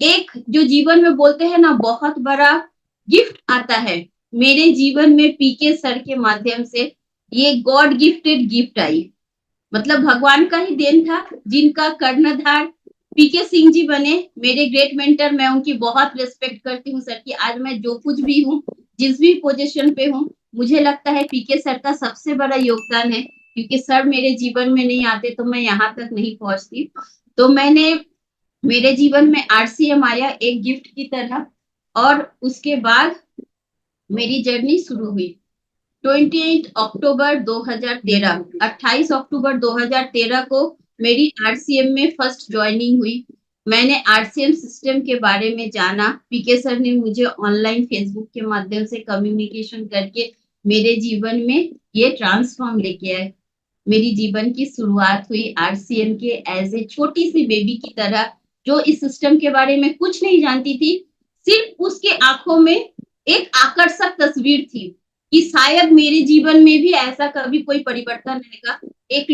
एक जो जीवन में बोलते हैं ना बहुत बड़ा गिफ्ट आता है, मेरे जीवन में पीके सर के माध्यम से ये गॉड गिफ्टेड गिफ्ट आई। मतलब भगवान का ही देन था, जिनका कर्णधार पीके सिंह जी बने, मेरे ग्रेट मेंटर। मैं उनकी बहुत रिस्पेक्ट करती हूँ सर की। आज मैं जो कुछ भी हूँ, जिस भी पोजीशन पे हूँ, मुझे लगता है पीके सर का सबसे बड़ा योगदान है, क्योंकि सर मेरे जीवन में नहीं आते तो मैं यहाँ तक नहीं पहुंचती। तो मैंने मेरे जीवन में आरसीएम आया एक गिफ्ट की तरह, और उसके बाद मेरी जर्नी शुरू हुई। 28 अक्टूबर 2013, 28 अक्टूबर 2013 को मेरी आरसीएम में फर्स्ट ज्वाइनिंग हुई। मैंने आरसीएम सिस्टम के बारे में जाना, पीके सर ने मुझे ऑनलाइन फेसबुक के माध्यम से कम्युनिकेशन करके मेरे जीवन में ये ट्रांसफॉर्म लेके आए। मेरी जीवन की शुरुआत हुई आरसीएम के एज ए छोटी सी बेबी की तरह, जो इस सिस्टम के बारे में कुछ नहीं जानती थी। सिर्फ उसके आंखों में एक आकर्षक तस्वीर थी कि शायद मेरे जीवन में भी ऐसा कभी कोई परिवर्तन आएगा। एक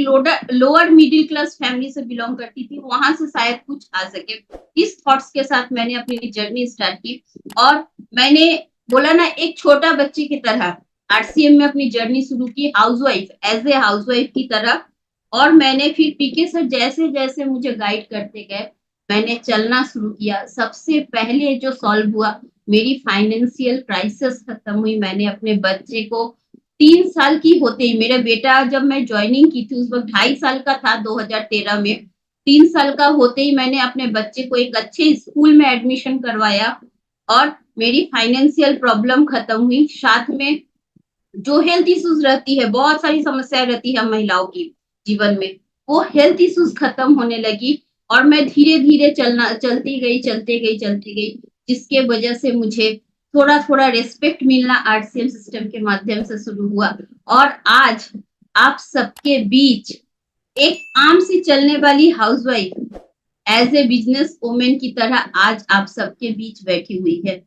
लोअर मिडिल क्लास फैमिली से बिलोंग करती थी, वहां से शायद कुछ आ सके। इस थॉट्स के साथ मैंने अपनी जर्नी स्टार्ट की, और मैंने बोला ना एक छोटा बच्चे की तरह आरसीएम में अपनी जर्नी शुरू की, हाउसवाइफ, एज ए हाउसवाइफ की तरह। और मैंने फिर पीके सर जैसे जैसे मुझे गाइड करते गए, मैंने चलना शुरू किया। सबसे पहले जो सॉल्व हुआ, मेरी फाइनेंशियल क्राइसिस खत्म हुई। मैंने अपने बच्चे को 3 साल की होते ही, मेरा बेटा जब मैं ज्वाइनिंग की थी उस वक्त 2.5 साल का था 2013 में, 3 साल का होते ही मैंने अपने बच्चे को एक अच्छे स्कूल में एडमिशन करवाया, और मेरी फाइनेंशियल प्रॉब्लम खत्म हुई। साथ में जो हेल्थ इश्यूज रहती है, बहुत सारी समस्याएं रहती है महिलाओं की जीवन में, वो हेल्थ इश्यूज खत्म होने लगी। और मैं धीरे धीरे चलती गई, जिसके वजह से मुझे थोड़ा थोड़ा रेस्पेक्ट मिलना आरसीएम सिस्टम के माध्यम से शुरू हुआ। और आज आप सबके बीच एक आम सी चलने वाली housewife, as a business women की तरह आज आप सबके बीच बैठी हुई है।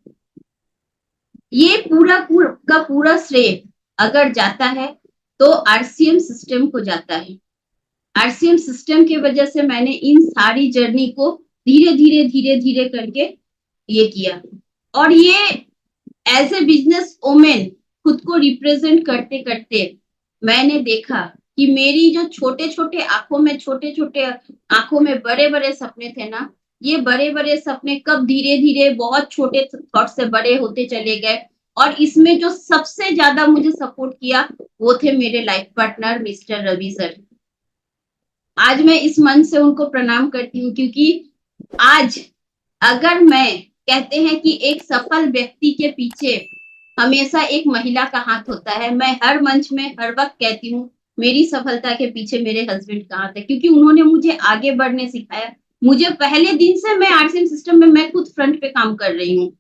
ये का पूरा श्रेय अगर जाता है तो आरसीएम सिस्टम को जाता है। आरसीएम सिस्टम की वजह से मैंने इन सारी जर्नी को धीरे धीरे करके ये किया। और ये एज ए बिजनेस वुमेन खुद को रिप्रेजेंट करते करते मैंने देखा कि मेरी जो छोटे छोटे आंखों में बड़े बड़े सपने थे ना, ये बड़े बड़े सपने कब धीरे धीरे बहुत छोटे थॉट से बड़े होते चले गए। और इसमें जो सबसे ज्यादा मुझे सपोर्ट किया वो थे मेरे life partner mister Ravi sir. आज मैं इस मंच से उनको प्रणाम करती हूँ, क्योंकि आज अगर मैं, कहते हैं कि एक सफल व्यक्ति के पीछे हमेशा एक महिला का हाथ होता है, मैं हर मंच में हर वक्त कहती हूँ मेरी सफलता के पीछे मेरे हस्बैंड का हाथ है, क्योंकि उन्होंने मुझे आगे बढ़ने सिखाया। मुझे पहले दिन से मैं आरसीएम सिस्टम में मैं खुद फ्रंट पे काम कर रही हूँ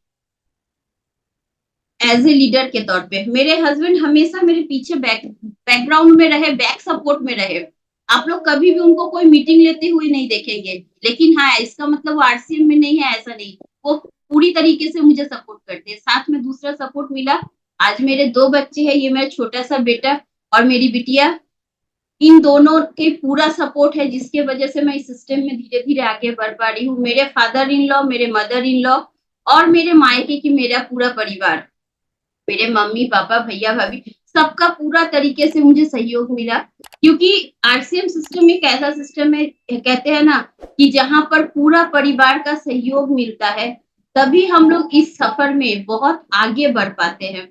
एज ए लीडर के तौर पे। मेरे हस्बैंड हमेशा मेरे पीछे बैकग्राउंड में रहे, बैक सपोर्ट में रहे। आप लोग कभी भी उनको कोई मीटिंग लेते हुए नहीं देखेंगे, लेकिन हाँ इसका मतलब वो आरसीएम में नहीं है ऐसा नहीं, वो पूरी तरीके से मुझे सपोर्ट करते हैं। साथ में दूसरा सपोर्ट मिला, आज मेरे 2 बच्चे हैं, ये मेरा छोटा सा बेटा और मेरी बिटिया, इन दोनों के पूरा सपोर्ट है, जिसके वजह से मैं इस सिस्टम में धीरे धीरे आगे बढ़ पा रही हूँ। मेरे फादर इन लॉ, मेरे मदर इन लॉ, और मेरे मायके की मेरा पूरा परिवार, मेरे मम्मी पापा भैया भाभी, सबका पूरा तरीके से मुझे सहयोग मिला। क्योंकि आरसीएम सिस्टम एक ऐसा सिस्टम है, कहते हैं ना कि जहां पर पूरा परिवार का सहयोग मिलता है, तभी हम लोग इस सफर में बहुत आगे बढ़ पाते हैं।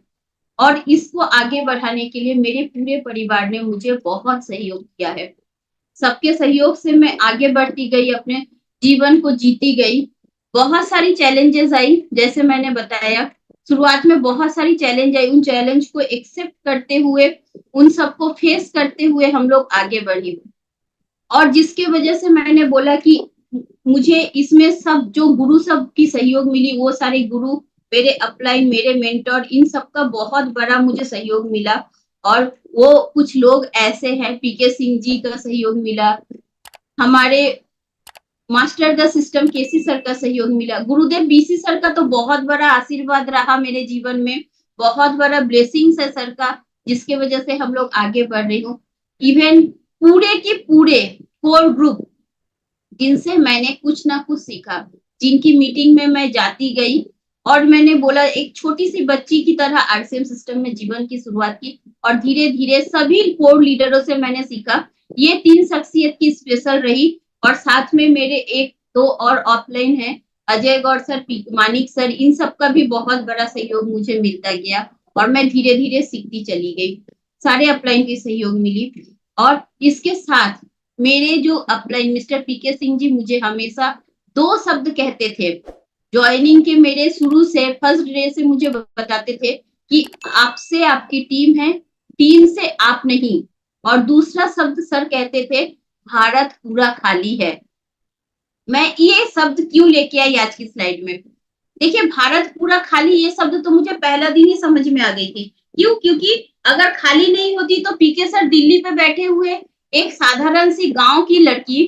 और इसको आगे बढ़ाने के लिए मेरे पूरे परिवार ने मुझे बहुत सहयोग किया है। सबके सहयोग से मैं आगे बढ़ती गई, अपने जीवन को जीती गई। बहुत सारी चैलेंजेस आई, जैसे मैंने बताया शुरुआत में बहुत सारी चैलेंज आई, उन चैलेंज को एक्सेप्ट करते हुए, उन सबको फेस करते हुए हम लोग आगे बढ़े। और जिसके वजह से मैंने बोला कि मुझे इसमें सब जो गुरु सब की सहयोग मिली, वो सारे गुरु, मेरे अपलाइन, मेरे मेंटर, इन सबका बहुत बड़ा मुझे सहयोग मिला। और वो कुछ लोग ऐसे हैं, पीके सिंह जी का सहयोग मिला, हमारे master the system KC sir का सहयोग मिला, गुरुदेव बीसी सर का तो बहुत बड़ा आशीर्वाद रहा मेरे जीवन में, बहुत बड़ा ब्लेसिंग्स है सर का, जिसके वजह से हम लोग आगे बढ़ रही हूँ। इवन पूरे के पूरे कोर ग्रुप, जिनसे मैंने कुछ ना कुछ सीखा, जिनकी मीटिंग में मैं जाती गई और मैंने बोला एक छोटी सी बच्ची की तरह आरसीएम सिस्टम में जीवन की शुरुआत की और धीरे-धीरे सभी कोर लीडरों से मैंने सीखा। ये 3 शख्सियत की स्पेशल रही और साथ में मेरे 1-2 और ऑफलाइन हैं, अजय गौड़ सर, मानिक सर, इन सब का भी बहुत बड़ा सहयोग मुझे मिलता गया और मैं धीरे-धीरे सीखती चली गई। सारे अपलाइन की सहयोग मिली और इसके साथ मेरे जो अपलाइन मिस्टर पीके सिंह जी मुझे हमेशा 2 शब्द कहते थे। जॉइनिंग के मेरे शुरू से फर्स्ट डे से मुझे बताते थे कि आपसे आपकी टीम है, टीम से आप नहीं। और दूसरा शब्द सर कहते थे, भारत पूरा खाली है। मैं ये शब्द क्यों लेके आई आज की स्लाइड में? देखिए, भारत पूरा खाली ये शब्द तो मुझे पहला दिन ही समझ में आ गई थी। क्यों? क्योंकि अगर खाली नहीं होती तो पीके सर दिल्ली पे बैठे हुए एक साधारण सी गांव की लड़की,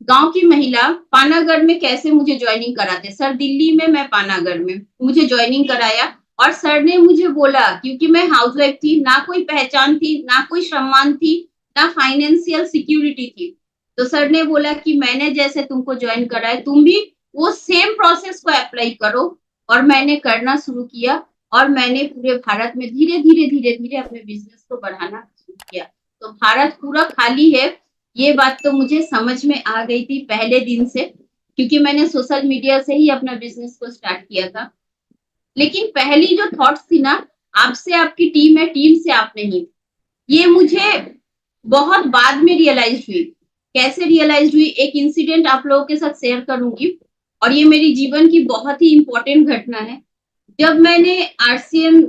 गांव की महिला पानागढ़ में कैसे मुझे ज्वाइनिंग कराते? सर दिल्ली में, मैं पानागढ़ में, मुझे ज्वाइनिंग कराया और सर ने मुझे बोला, क्योंकि मैं हाउसवाइफ थी, ना कोई पहचान थी, ना कोई सम्मान थी, ना फाइनेंशियल सिक्योरिटी थी। तो सर ने बोला कि मैंने जैसे तुमको ज्वाइन कराया, तुम भी वो सेम प्रोसेस को अप्लाई करो। और मैंने करना शुरू किया और मैंने पूरे भारत में धीरे धीरे धीरे धीरे अपने बिजनेस को बढ़ाना शुरू किया। तो भारत पूरा खाली है, ये बात तो मुझे समझ में आ गई थी पहले दिन से, क्योंकि मैंने सोशल मीडिया से ही अपना बिजनेस को स्टार्ट किया था। लेकिन पहली जो थॉट्स थी ना, आपसे आपकी टीम है, टीम से आप नहीं, ये मुझे बहुत बाद में रियलाइज हुई। कैसे रियलाइज हुई? एक इंसिडेंट आप लोगों के साथ शेयर करूंगी और ये मेरी जीवन की बहुत ही इंपॉर्टेंट घटना है। जब मैंने आरसीएम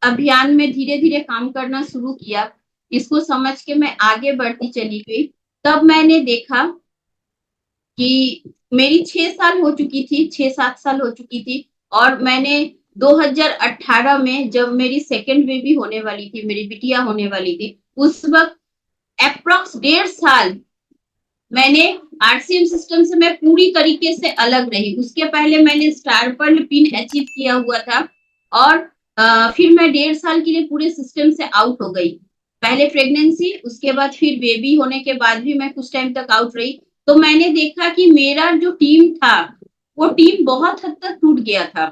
अभियान में धीरे धीरे काम करना शुरू किया, इसको समझ के मैं आगे बढ़ती चली गई, तब मैंने देखा कि मेरी 6 साल हो चुकी थी, 6-7 साल हो चुकी थी और मैंने 2018 में जब मेरी सेकंड बेबी होने वाली थी, मेरी बिटिया होने वाली थी, उस वक्त अप्रॉक्स 1.5 साल मैंने आरसीएम सिस्टम से मैं पूरी तरीके से अलग रही। उसके पहले मैंने स्टार पर्ल पिन अचीव किया हुआ था और फिर मैं 1.5 साल के लिए पूरे सिस्टम से आउट हो गई। पहले प्रेगनेंसी, उसके बाद फिर बेबी होने के बाद भी मैं कुछ टाइम तक आउट रही। तो मैंने देखा कि मेरा जो टीम था, वो टीम बहुत हद तक टूट गया था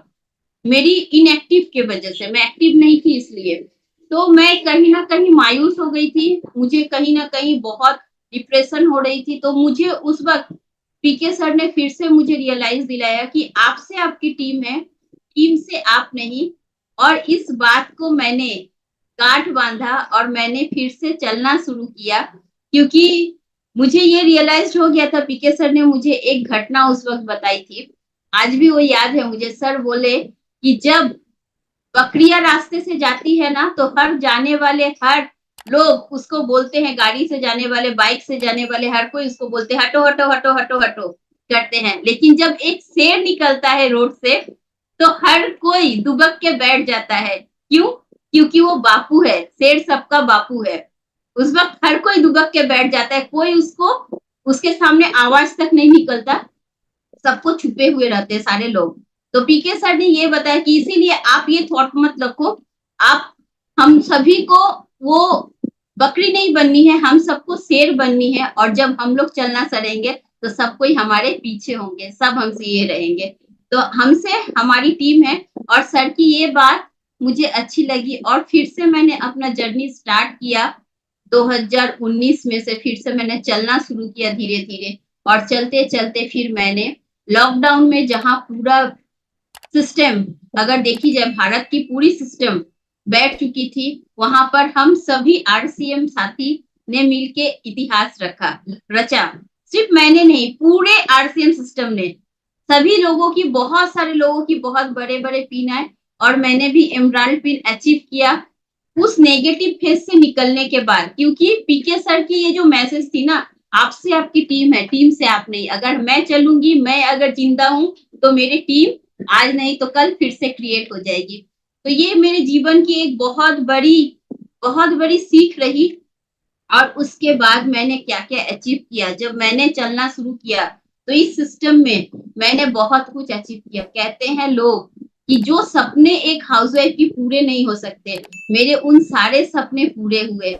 मेरी इनएक्टिव के वजह से। मैं एक्टिव नहीं थी इसलिए। तो मैं कहीं ना कहीं मायूस हो गई थी, मुझे कहीं ना कहीं बहुत डिप्रेशन हो रही थी। तो मुझे उस वक्त पीके सर ने फिर से मुझे रियलाइज दिलाया कि आपसे आपकी टीम है, टीम से आप नहीं। और इस बात को मैंने गांठ बांधा और मैंने फिर से चलना शुरू किया, क्योंकि मुझे ये रियलाइज हो गया था। पीके सर ने मुझे एक घटना उस वक्त बताई थी, आज भी वो याद है मुझे। सर बोले कि जब बकरियां रास्ते से जाती है ना, तो हर जाने वाले, हर लोग उसको बोलते हैं, गाड़ी से जाने वाले, बाइक से जाने वाले, हर कोई उसको बोलते हैं हटो हटो हटो हटो हटो करते हैं। लेकिन जब एक शेर निकलता है रोड से, तो हर कोई दुबक के बैठ जाता है। क्यों? क्योंकि वो बापू है, शेर सबका बापू है। उस वक्त हर कोई दुबक के बैठ जाता है, कोई उसको, उसके सामने आवाज तक नहीं निकलता, सबको छुपे हुए रहते हैं सारे लोग। तो पीके सर ने ये बताया कि इसीलिए आप ये थॉट मत रखो, आप, हम सभी को वो बकरी नहीं बननी है, हम सबको शेर बननी है। और जब हम लोग चलना सड़ेंगे तो सब कोई हमारे पीछे होंगे, सब हमसे ये रहेंगे। तो हमसे हमारी टीम है। और सर की ये बात मुझे अच्छी लगी और फिर से मैंने अपना जर्नी स्टार्ट किया 2019 में से। फिर से मैंने चलना शुरू किया धीरे धीरे और चलते चलते फिर मैंने लॉकडाउन में, जहां पूरा सिस्टम, अगर देखी जाए भारत की पूरी सिस्टम बैठ चुकी थी, वहां पर हम सभी आरसीएम साथी ने मिलके इतिहास रचा। सिर्फ मैंने नहीं, पूरे आरसीएम सिस्टम ने, सभी लोगों की, बहुत सारे लोगों की बहुत बड़े बड़े पिन आए और मैंने भी एमराल्ड पिन अचीव किया उस नेगेटिव फेज से निकलने के बाद। क्योंकि पीके सर की ये जो मैसेज थी ना, आपसे आपकी टीम है, टीम से आप नहीं। अगर मैं चलूंगी, मैं अगर जिंदा हूं, तो मेरी टीम आज नहीं तो कल फिर से क्रिएट हो जाएगी। तो ये मेरे जीवन की एक बहुत बड़ी सीख रही। और उसके बाद मैंने क्या क्या अचीव किया, जब मैंने चलना शुरू किया, तो इस सिस्टम में मैंने बहुत कुछ अचीव किया। कहते हैं लोग कि जो सपने एक हाउसवाइफ की पूरे नहीं हो सकते, मेरे उन सारे सपने पूरे हुए।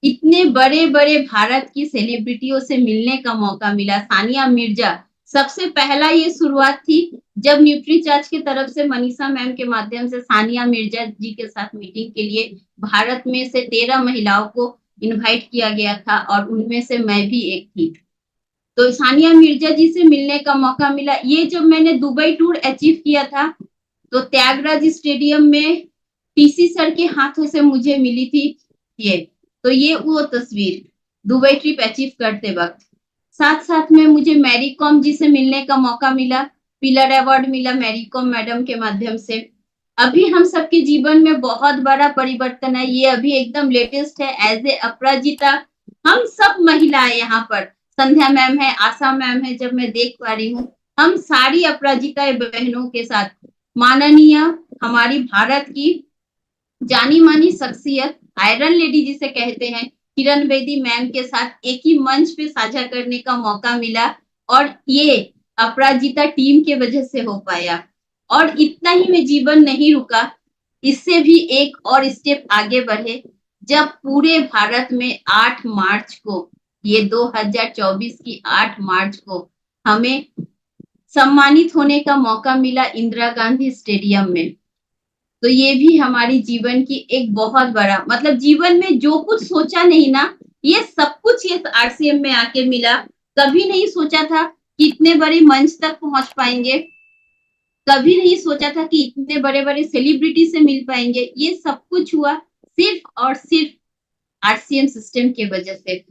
इतने बड़े बड़े भारत की सेलिब्रिटियों से मिलने का मौका मिला, सानिया मिर्जा, सबसे पहला ये शुरुआत थी जब न्यूट्रीचार्ज की तरफ से मनीषा मैम के माध्यम से सानिया मिर्जा जी के साथ मीटिंग के लिए भारत में से 13 महिलाओं को इनवाइट किया गया था और उनमें से मैं भी एक थी। तो सानिया मिर्जा जी से मिलने का मौका मिला। ये जब मैंने दुबई टूर अचीव किया था तो त्यागराज स्टेडियम में टीसी सर के हाथों से मुझे मिली थी ये। तो ये वो तस्वीर दुबई ट्रिप अचीव करते वक्त। साथ साथ में मुझे मैरी कॉम जी से मिलने का मौका मिला। पिलर अवार्ड मिला मैरी कॉम मैडम के माध्यम से। अभी हम सबके जीवन में बहुत बड़ा परिवर्तन है। ये अभी एकदम लेटेस्ट है। एज ए अपराजिता हम सब महिलाएं यहाँ पर, संध्या मैम है, आशा मैम है, जब मैं देख पा रही हूँ हम सारी अपराजिता बहनों के साथ माननीय हमारी भारत की जानी मानी शख्सियत आयरन लेडी जिसे कहते हैं किरण बेदी मैम के साथ एक ही मंच पे साझा करने का मौका मिला। और ये अपराजिता टीम के वजह से हो पाया। और इतना ही में जीवन नहीं रुका, इससे भी एक और स्टेप आगे बढ़े जब पूरे भारत में 8 मार्च को, ये 2024 की 8 मार्च को हमें सम्मानित होने का मौका मिला इंदिरा गांधी स्टेडियम में। तो ये भी हमारी जीवन की एक बहुत बड़ा, मतलब जीवन में जो कुछ सोचा नहीं ना, ये सब कुछ ये आरसीएम में आके मिला। कभी नहीं सोचा था कि इतने बड़े मंच तक पहुंच पाएंगे, कभी नहीं सोचा था कि इतने बड़े बड़े सेलिब्रिटी से मिल पाएंगे। ये सब कुछ हुआ सिर्फ और सिर्फ आरसीएम सिस्टम के वजह से।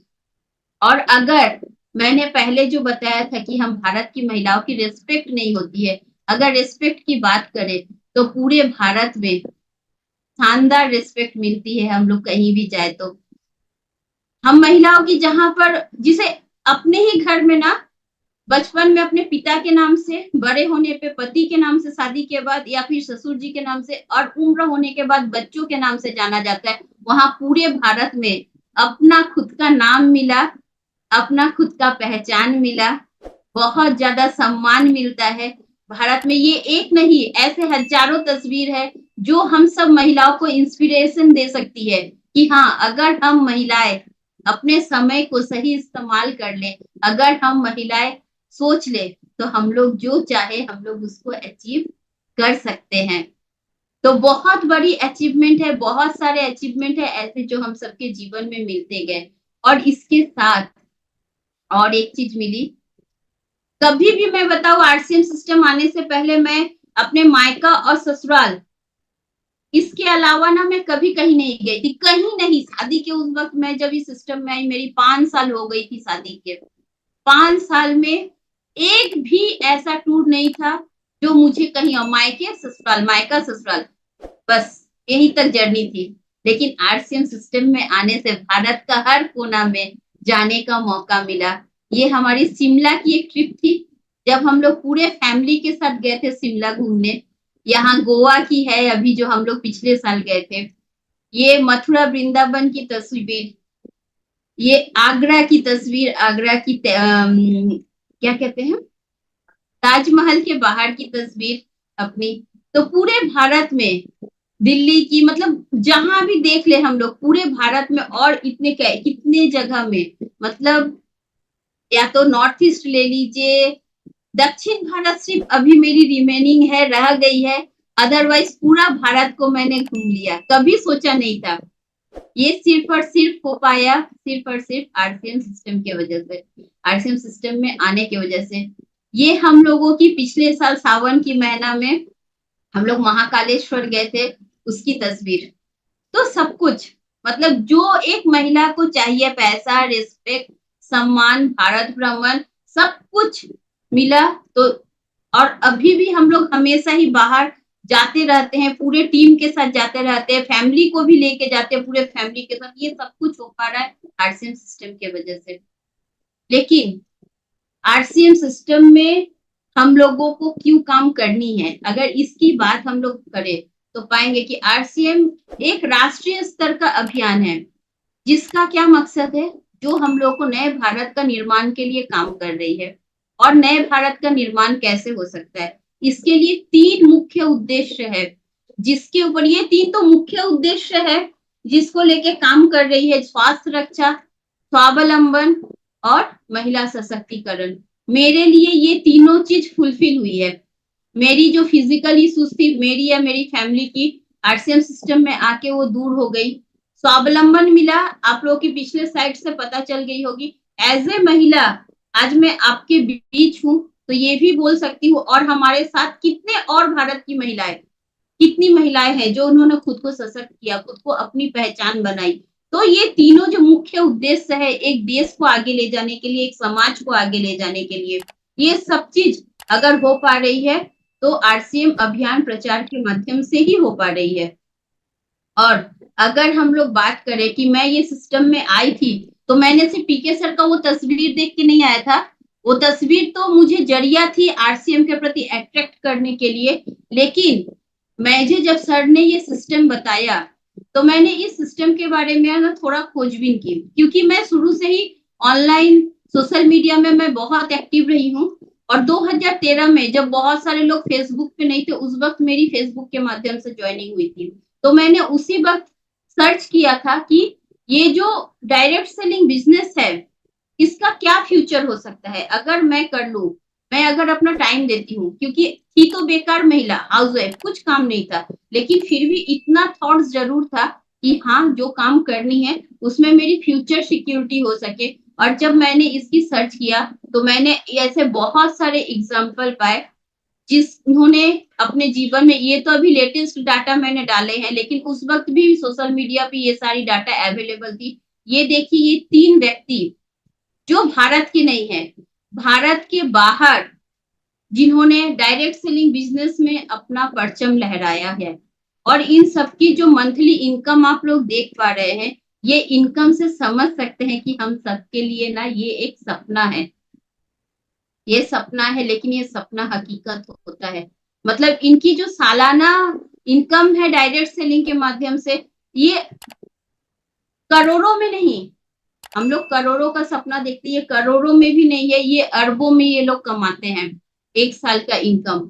और अगर मैंने पहले जो बताया था कि हम भारत की महिलाओं की रिस्पेक्ट नहीं होती है, अगर रिस्पेक्ट की बात करें तो पूरे भारत में शानदार रिस्पेक्ट मिलती है। हम लोग कहीं भी जाए तो हम महिलाओं की जहां पर, जिसे अपने ही घर में ना बचपन में अपने पिता के नाम से, बड़े होने पे पति के नाम से, शादी के बाद या फिर ससुर जी के नाम से, और उम्र होने के बाद बच्चों के नाम से जाना जाता है, वहां पूरे भारत में अपना खुद का नाम मिला, अपना खुद का पहचान मिला, बहुत ज्यादा सम्मान मिलता है भारत में। ये एक नहीं, ऐसे हजारों तस्वीर है जो हम सब महिलाओं को इंस्पिरेशन दे सकती है कि हाँ, अगर हम महिलाएं अपने समय को सही इस्तेमाल कर ले, अगर हम महिलाएं सोच ले, तो हम लोग जो चाहे हम लोग उसको अचीव कर सकते हैं। तो बहुत बड़ी अचीवमेंट है, बहुत सारे अचीवमेंट है ऐसे जो हम सबके जीवन में मिलते गए। और इसके साथ और एक चीज मिली, कभी भी मैं बताऊं आरसीएम सिस्टम आने से पहले मैं अपने मायका और ससुराल, इसके अलावा ना मैं कभी कहीं नहीं गई थी, कहीं नहीं। शादी के उस वक्त मैं जब इस सिस्टम में आई, मेरी 5 साल हो गई थी शादी के। 5 साल में एक भी ऐसा टूर नहीं था जो मुझे कहीं, मायके ससुराल, मायका ससुराल, बस यहीं तक जर्नी थी। लेकिन आरसीएम सिस्टम में आने से भारत का हर कोना में जाने का मौका मिला। ये हमारी शिमला की एक ट्रिप थी, जब हम लोग पूरे फैमिली के साथ गए थे शिमला घूमने। यहाँ गोवा की है अभी जो हम लोग पिछले साल गए थे। ये मथुरा वृंदावन की तस्वीर, ये आगरा की तस्वीर, आगरा की क्या कहते हैं, ताजमहल के बाहर की तस्वीर अपनी। तो पूरे भारत में, दिल्ली की, मतलब जहां भी देख ले हम लोग पूरे भारत में, और इतने कितने जगह में, मतलब या तो नॉर्थ ईस्ट ले लीजिए, दक्षिण भारत सिर्फ अभी मेरी रिमेनिंग है, रह गई है, अदरवाइज पूरा भारत को मैंने घूम लिया। कभी सोचा नहीं था। ये सिर्फ और सिर्फ हो पाया सिर्फ और सिर्फ आरसीएम सिस्टम की वजह से, आरसीएम सिस्टम में आने की वजह से। ये हम लोगों की पिछले साल सावन की महीना में हम लोग महाकालेश्वर गए थे, उसकी तस्वीर। तो सब कुछ, मतलब जो एक महिला को चाहिए, पैसा, रिस्पेक्ट, सम्मान, भारत भ्रमण, सब कुछ मिला। तो और अभी भी हम लोग हमेशा ही बाहर जाते रहते हैं, पूरे टीम के साथ जाते रहते हैं, फैमिली को भी लेके जाते हैं, पूरे फैमिली के साथ। ये सब कुछ हो पा रहा है आरसीएम सिस्टम के वजह से। लेकिन आरसीएम सिस्टम में हम लोगों को क्यों काम करनी है, अगर इसकी बात हम लोग करें तो पाएंगे कि आरसीएम एक राष्ट्रीय स्तर का अभियान है, जिसका क्या मकसद है, जो हम लोग को नए भारत का निर्माण के लिए काम कर रही है। और नए भारत का निर्माण कैसे हो सकता है, इसके लिए 3 मुख्य उद्देश्य है, जिसके ऊपर, ये 3 तो मुख्य उद्देश्य है जिसको लेके काम कर रही है। स्वास्थ्य रक्षा, स्वावलंबन और महिला सशक्तिकरण। मेरे लिए ये तीनों चीज फुलफिल हुई है। मेरी जो फिजिकल इश्यूज थी मेरी या मेरी फैमिली की, आरसीएम सिस्टम में आके वो दूर हो गई। स्वावलंबन मिला। आप लोगों की पिछले साइड से पता चल गई होगी। एज ए महिला आज मैं आपके बीच हूँ, तो ये भी बोल सकती हूँ, और हमारे साथ कितने और भारत की महिलाएं, कितनी महिलाएं हैं जो उन्होंने खुद को सशक्त किया, खुद को अपनी पहचान बनाई। तो ये तीनों जो मुख्य उद्देश्य है एक देश को आगे ले जाने के लिए, एक समाज को आगे ले जाने के लिए, ये सब चीज अगर हो पा रही है तो आरसीएम अभियान प्रचार के माध्यम से ही हो पा रही है। और अगर हम लोग बात करें कि मैं ये सिस्टम में आई थी, तो मैंने सिर्फ पीके सर का वो तस्वीर देख के नहीं आया था। वो तस्वीर तो मुझे जरिया थी आरसीएम के प्रति अट्रैक्ट करने के लिए। लेकिन मुझे जब सर ने ये सिस्टम बताया, तो मैंने इस सिस्टम के बारे में ना थोड़ा खोजबीन की, क्योंकि मैं शुरू से ही ऑनलाइन सोशल मीडिया में मैं बहुत एक्टिव रही हूँ। और 2013 में जब बहुत सारे लोग फेसबुक पे नहीं थे, उस वक्त मेरी फेसबुक के माध्यम से ज्वाइनिंग हुई थी। तो मैंने उसी वक्त सर्च किया था कि ये जो डायरेक्ट सेलिंग बिजनेस है, इसका क्या फ्यूचर हो सकता है अगर मैं कर लूं। मैं अगर अपना टाइम देती हूँ, क्योंकि थी तो बेकार महिला, हाउस वाइफ, कुछ काम नहीं था, लेकिन फिर भी इतना थॉट्स जरूर था कि हाँ जो काम करनी है उसमें मेरी फ्यूचर सिक्योरिटी हो सके। और जब मैंने इसकी सर्च किया तो मैंने ऐसे बहुत सारे एग्जाम्पल पाए जिन्होंने अपने जीवन में, ये तो अभी लेटेस्ट डाटा मैंने डाले हैं, लेकिन उस वक्त भी सोशल मीडिया पे ये सारी डाटा अवेलेबल थी। ये देखिए, ये 3 व्यक्ति जो भारत के नहीं है, भारत के बाहर, जिन्होंने डायरेक्ट सेलिंग बिजनेस में अपना परचम लहराया है। और इन सबकी जो मंथली इनकम आप लोग देख पा रहे हैं, ये इनकम से समझ सकते हैं कि हम सबके लिए ना ये एक सपना है। ये सपना है, लेकिन ये सपना हकीकत होता है। मतलब इनकी जो सालाना इनकम है डायरेक्ट सेलिंग के माध्यम से, ये करोड़ों में नहीं। हम लोग करोड़ों का सपना देखते हैं, ये करोड़ों में भी नहीं है, ये अरबों में ये लोग कमाते हैं एक साल का इनकम।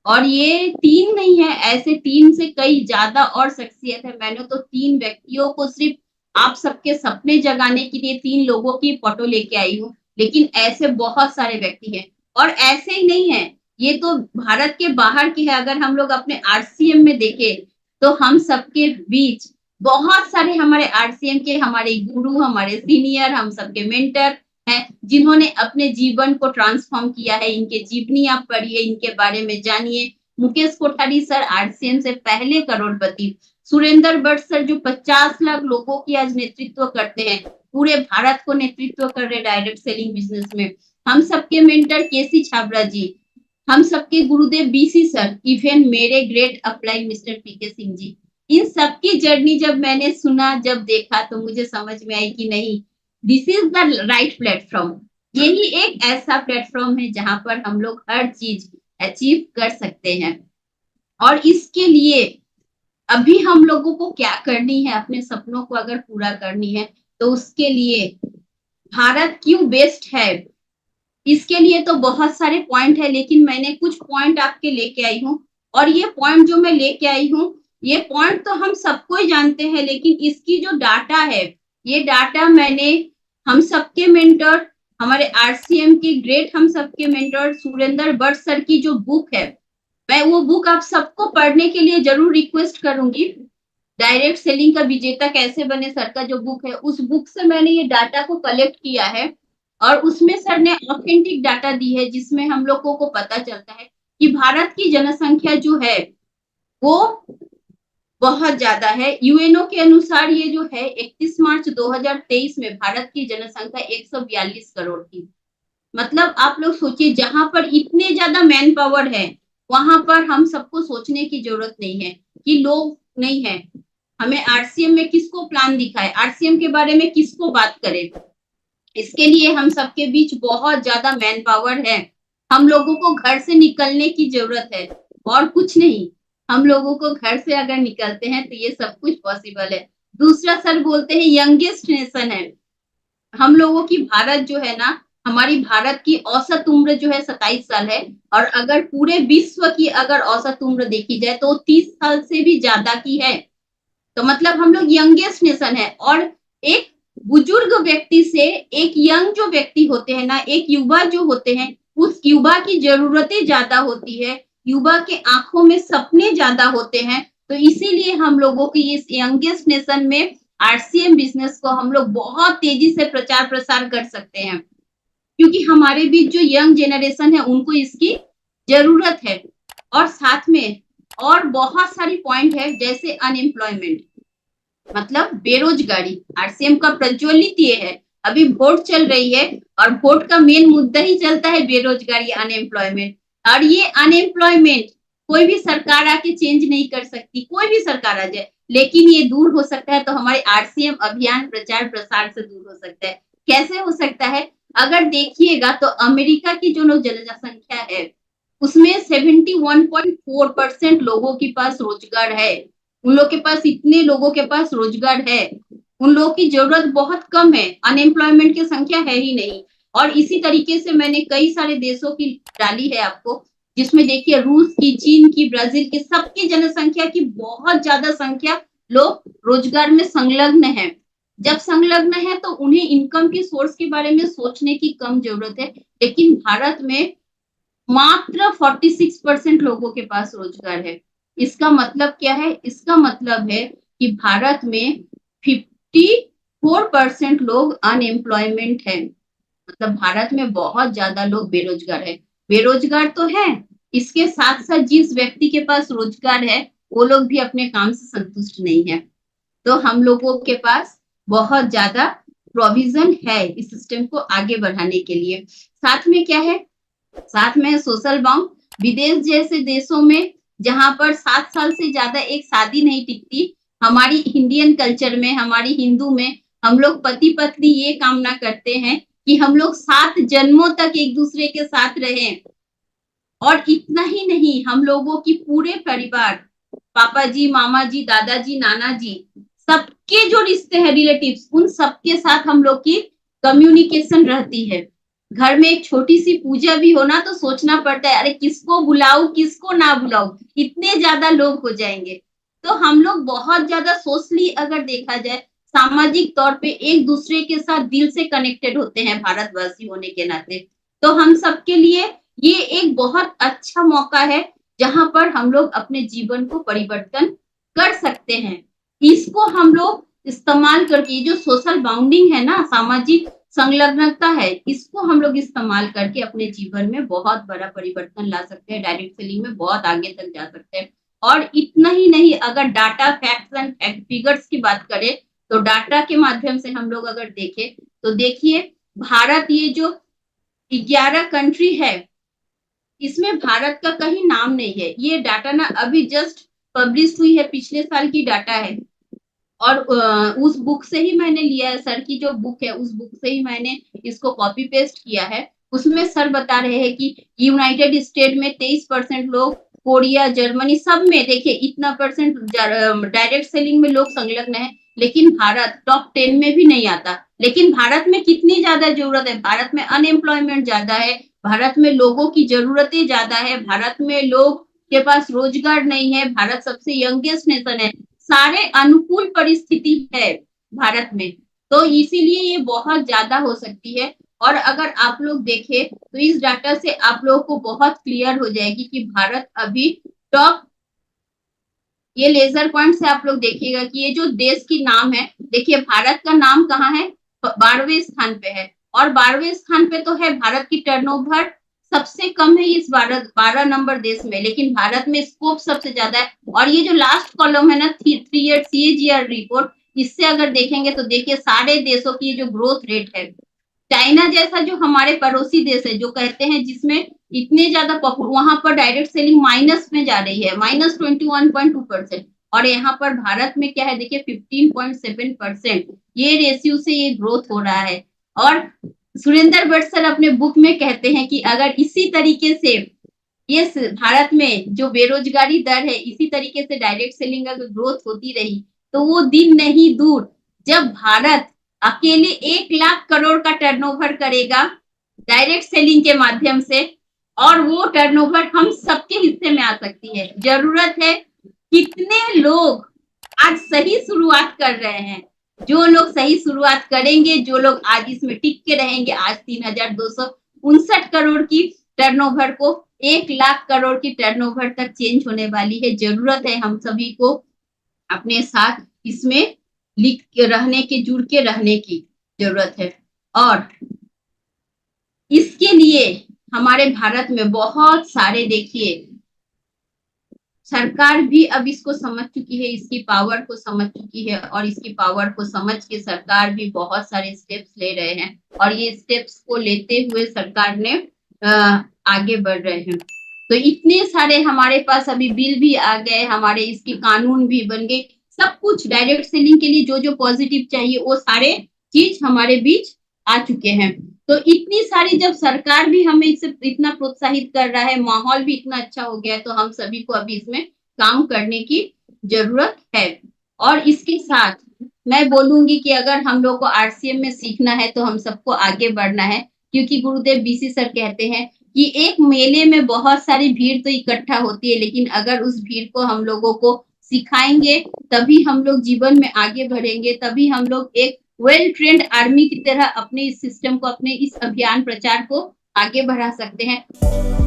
और ये 3 नहीं है, ऐसे 3 से कई ज्यादा और शख्सियत है। मैंने तो 3 व्यक्तियों को सिर्फ आप सबके सपने जगाने के लिए 3 लोगों की फोटो लेके आई हूँ, लेकिन ऐसे बहुत सारे व्यक्ति हैं। और ऐसे ही नहीं है, ये तो भारत के बाहर के है। अगर हम लोग अपने आरसीएम में देखें तो हम सबके बीच बहुत सारे हमारे आरसीएम के, हमारे गुरु, हमारे सीनियर, हम सबके मेंटर हैं, जिन्होंने अपने जीवन को ट्रांसफॉर्म किया है। इनके जीवनी आप पढ़िए, इनके बारे में जानिए। मुकेश कोठारी सर आरसीएम से पहले करोड़पति, सुरेंद्र भट्ट सर जो 50 लाख लोगों की आज नेतृत्व करते हैं, पूरे भारत को नेतृत्व कर रहे डायरेक्ट सेलिंग बिजनेस में। हम सबके मेंटर केसी छाबड़ा जी, हम सबके गुरुदेव बीसी सर, इवन मेरे ग्रेट अपलाइन मिस्टर पीके सिंह जी। इन सबकी जर्नी जब मैंने सुना, जब देखा, तो मुझे समझ में आई कि नहीं, this is the right platform. यही एक ऐसा प्लेटफॉर्म है जहां पर हम लोग हर चीज अचीव कर सकते हैं। और इसके लिए अभी हम लोगों को क्या करनी है, अपने सपनों को अगर पूरा करनी है, तो उसके लिए भारत क्यों बेस्ट है, इसके लिए तो बहुत सारे पॉइंट है, लेकिन मैंने कुछ पॉइंट आपके लेके आई हूँ। और ये पॉइंट जो मैं लेके आई हूँ, ये पॉइंट तो हम सबको ही जानते हैं, लेकिन इसकी जो डाटा है, ये डाटा मैंने हम सबके मेंटर, हमारे आरसीएम के ग्रेट हम सबके मेंटर सुरेंद्र भट्ट सर की जो बुक है, मैं वो बुक आप सबको पढ़ने के लिए जरूर रिक्वेस्ट करूंगी। डायरेक्ट सेलिंग का विजेता कैसे बने सर का जो बुक है, उस बुक से मैंने ये डाटा को कलेक्ट किया है। और उसमें सर ने ऑथेंटिक डाटा दी है, जिसमें हम लोगों को पता चलता है कि भारत की जनसंख्या जो है वो बहुत ज्यादा है। यूएनओ के अनुसार ये जो है 31 मार्च 2023 में भारत की जनसंख्या 142 करोड़ थी। मतलब आप लोग सोचिए, जहां पर इतने ज्यादा मैन पावर है, वहां पर हम सबको सोचने की जरूरत नहीं है कि लोग नहीं है। हमें आरसीएम में किसको प्लान दिखाए, आरसीएम के बारे में किसको बात करें, इसके लिए हम सबके बीच बहुत ज्यादा मैन पावर है। हम लोगों को घर से निकलने की जरूरत है और कुछ नहीं। हम लोगों को घर से अगर निकलते हैं तो ये सब कुछ पॉसिबल है। दूसरा सर बोलते हैं यंगेस्ट नेशन है हम लोगों की। भारत जो है ना, हमारी भारत की औसत उम्र जो है 27 साल है। और अगर पूरे विश्व की अगर औसत उम्र देखी जाए तो 30 साल से भी ज्यादा की है। तो मतलब हम लोग यंगेस्ट नेशन है। और एक बुजुर्ग व्यक्ति से एक यंग जो व्यक्ति होते हैं ना, एक युवा जो होते हैं, उस युवा की जरूरतें ज्यादा होती है, युवा के आंखों में सपने ज्यादा होते हैं। तो इसीलिए हम लोगों की इस यंगेस्ट नेशन में आरसीएम बिजनेस को हम लोग बहुत तेजी से प्रचार प्रसार कर सकते हैं, क्योंकि हमारे बीच जो यंग जनरेशन है उनको इसकी जरूरत है। और साथ में और बहुत सारी पॉइंट है, जैसे अनएम्प्लॉयमेंट, मतलब बेरोजगारी। आरसीएम का प्रज्वलित ये है, अभी वोट चल रही है और वोट का मेन मुद्दा ही चलता है बेरोजगारी, अनएम्प्लॉयमेंट। और ये अनएम्प्लॉयमेंट कोई भी सरकार आके चेंज नहीं कर सकती, कोई भी सरकार आ जाए, लेकिन ये दूर हो सकता है तो हमारे आरसीएम अभियान प्रचार प्रसार से दूर हो सकता है। कैसे हो सकता है? अगर देखिएगा तो अमेरिका की जो जनसंख्या है उसमें 71.4% लोगों के पास रोजगार है। उन लोग के पास, इतने लोगों के पास रोजगार है, उन लोगों की जरूरत बहुत कम है, अनएम्प्लॉयमेंट की संख्या है ही नहीं। और इसी तरीके से मैंने कई सारे देशों की डाली है आपको, जिसमें देखिए रूस की, चीन की, ब्राजील की, सबकी जनसंख्या की बहुत ज्यादा संख्या लोग रोजगार में संलग्न है। जब संलग्न है तो उन्हें इनकम की सोर्स के बारे में सोचने की कम जरूरत है। लेकिन भारत में मात्र 46% लोगों के पास रोजगार है। इसका मतलब क्या है? इसका मतलब है कि भारत में 54% लोग अनएम्प्लॉयमेंट है। मतलब भारत में बहुत ज्यादा लोग बेरोजगार है। बेरोजगार तो है, इसके साथ साथ जिस व्यक्ति के पास रोजगार है वो लोग भी अपने काम से संतुष्ट नहीं है। तो हम लोगों के पास बहुत ज्यादा प्रोविजन है इस सिस्टम को आगे बढ़ाने के लिए। साथ में क्या है? साथ में सोशल बाउंड। विदेश जैसे देशों में जहां पर 7 साल से ज्यादा एक शादी नहीं टिकती, हमारी इंडियन कल्चर में, हमारी हिंदू में हम लोग पति पत्नी ये कामना करते हैं कि हम लोग 7 जन्मों तक एक दूसरे के साथ रहें। और इतना ही नहीं, हम लोगों की पूरे परिवार, पापा जी, मामा जी, दादाजी, नाना जी, सबके जो रिश्ते हैं, रिलेटिव्स, उन सबके साथ हम लोग की कम्युनिकेशन रहती है। घर में एक छोटी सी पूजा भी होना तो सोचना पड़ता है, अरे किसको बुलाऊं किसको ना बुलाऊं, इतने ज्यादा लोग हो जाएंगे। तो हम लोग बहुत ज्यादा सोशली अगर देखा जाए, सामाजिक तौर पे एक दूसरे के साथ दिल से कनेक्टेड होते हैं भारतवासी होने के नाते। तो हम सबके लिए ये एक बहुत अच्छा मौका है जहां पर हम लोग अपने जीवन को परिवर्तन कर सकते हैं। इसको हम लोग इस्तेमाल करके, जो सोशल बाउंडिंग है ना, सामाजिक संलग्नता है, इसको हम लोग इस्तेमाल करके अपने जीवन में बहुत बड़ा परिवर्तन ला सकते हैं, डायरेक्ट सेलिंग में बहुत आगे तक जा सकते हैं। और इतना ही नहीं, अगर डाटा, फैक्ट्स एंड फिगर्स की बात करें तो डाटा के माध्यम से हम लोग अगर देखें तो देखिए, भारत ये जो 11 कंट्री है, इसमें भारत का कहीं नाम नहीं है। ये डाटा ना अभी जस्ट पब्लिश हुई है, पिछले साल की डाटा है। और उस बुक से ही मैंने लिया है, सर की जो बुक है उस बुक से ही मैंने इसको कॉपी पेस्ट किया है। उसमें सर बता रहे हैं कि यूनाइटेड स्टेट में 23% लोग, कोरिया, जर्मनी, सब में देखिए इतना परसेंट डायरेक्ट सेलिंग में लोग संलग्न है। लेकिन भारत टॉप 10 में भी नहीं आता। लेकिन भारत में कितनी ज्यादा जरूरत है, भारत में अनएम्प्लॉयमेंट ज्यादा है, भारत में लोगों की जरूरतें ज्यादा है, भारत में लोग के पास रोजगार नहीं है, भारत सबसे यंगेस्ट नेशन है, सारे अनुकूल परिस्थिति है भारत में। तो इसीलिए ये बहुत ज्यादा हो सकती है। और अगर आप लोग देखें तो इस डाटा से आप लोगों को बहुत क्लियर हो जाएगी कि भारत अभी टॉप, ये लेजर पॉइंट से आप लोग देखिएगा कि ये जो देश की नाम है, देखिए भारत का नाम कहाँ है, 12वें स्थान पे है। और 12वें स्थान पे तो है, भारत की टर्नओवर सबसे कम है इस 12 नंबर देश में, लेकिन भारत में स्कोप सबसे ज्यादा है। और ये जो लास्ट कॉलम है ना, 3 ईयर CAGR रिपोर्ट, इससे अगर देखेंगे तो देखिए सारे देशों की जो ग्रोथ रेट है, चाइना जैसा जो हमारे पड़ोसी देश है, जो कहते हैं जिसमें इतने ज्यादा वहां पर डायरेक्ट सेलिंग माइनस में जा रही है, -21.2%। और यहाँ पर भारत में क्या है, देखिए 15.7%, ये रेशियो से ये ग्रोथ हो रहा है। और सुरेंद्र भट्ट सर अपने बुक में कहते हैं कि अगर इसी तरीके से ये भारत में जो बेरोजगारी दर है, इसी तरीके से डायरेक्ट सेलिंग अगर ग्रोथ होती रही तो वो दिन नहीं दूर जब भारत अकेले 1 लाख करोड़ का टर्नओवर करेगा डायरेक्ट सेलिंग के माध्यम से, और वो टर्नओवर हम सबके हिस्से में आ सकती है। जरूरत है कितने लोग आज सही शुरुआत कर रहे हैं, जो लोग सही शुरुआत करेंगे, जो लोग आज इसमें टिक के रहेंगे, आज 3,259 करोड़ की टर्नओवर को 1 लाख करोड़ की टर्नओवर तक चेंज होने वाली है। जरूरत है हम सभी को अपने साथ इसमें लिख के रहने की, जुड़ के रहने की जरूरत है। और इसके लिए हमारे भारत में बहुत सारे, देखिए सरकार भी अब इसको समझ चुकी है, इसकी पावर को समझ चुकी है, और इसकी पावर को समझ के सरकार भी बहुत सारे स्टेप्स ले रहे हैं, और ये स्टेप्स को लेते हुए सरकार ने आगे बढ़ रहे हैं। तो इतने सारे हमारे पास अभी बिल भी आ गए, हमारे इसकी कानून भी बन गए, सब कुछ डायरेक्ट सेलिंग के लिए जो जो पॉजिटिव चाहिए वो सारे चीज हमारे बीच आ चुके हैं। तो इतनी सारी जब सरकार भी हमें इसे इतना प्रोत्साहित कर रहा है, माहौल भी इतना अच्छा हो गया है, तो हम सभी को अभी इसमें काम करने की जरूरत है। और इसके साथ मैं बोलूंगी कि अगर हम लोग को आरसीएम में सीखना है तो हम सबको आगे बढ़ना है, क्योंकि गुरुदेव बीसी सर कहते हैं कि एक मेले में बहुत सारी भीड़ तो इकट्ठा होती है, लेकिन अगर उस भीड़ को हम लोगों को सिखाएंगे तभी हम लोग जीवन में आगे बढ़ेंगे, तभी हम लोग एक वेल ट्रेंड आर्मी की तरह अपने इस सिस्टम को, अपने इस अभियान प्रचार को आगे बढ़ा सकते हैं।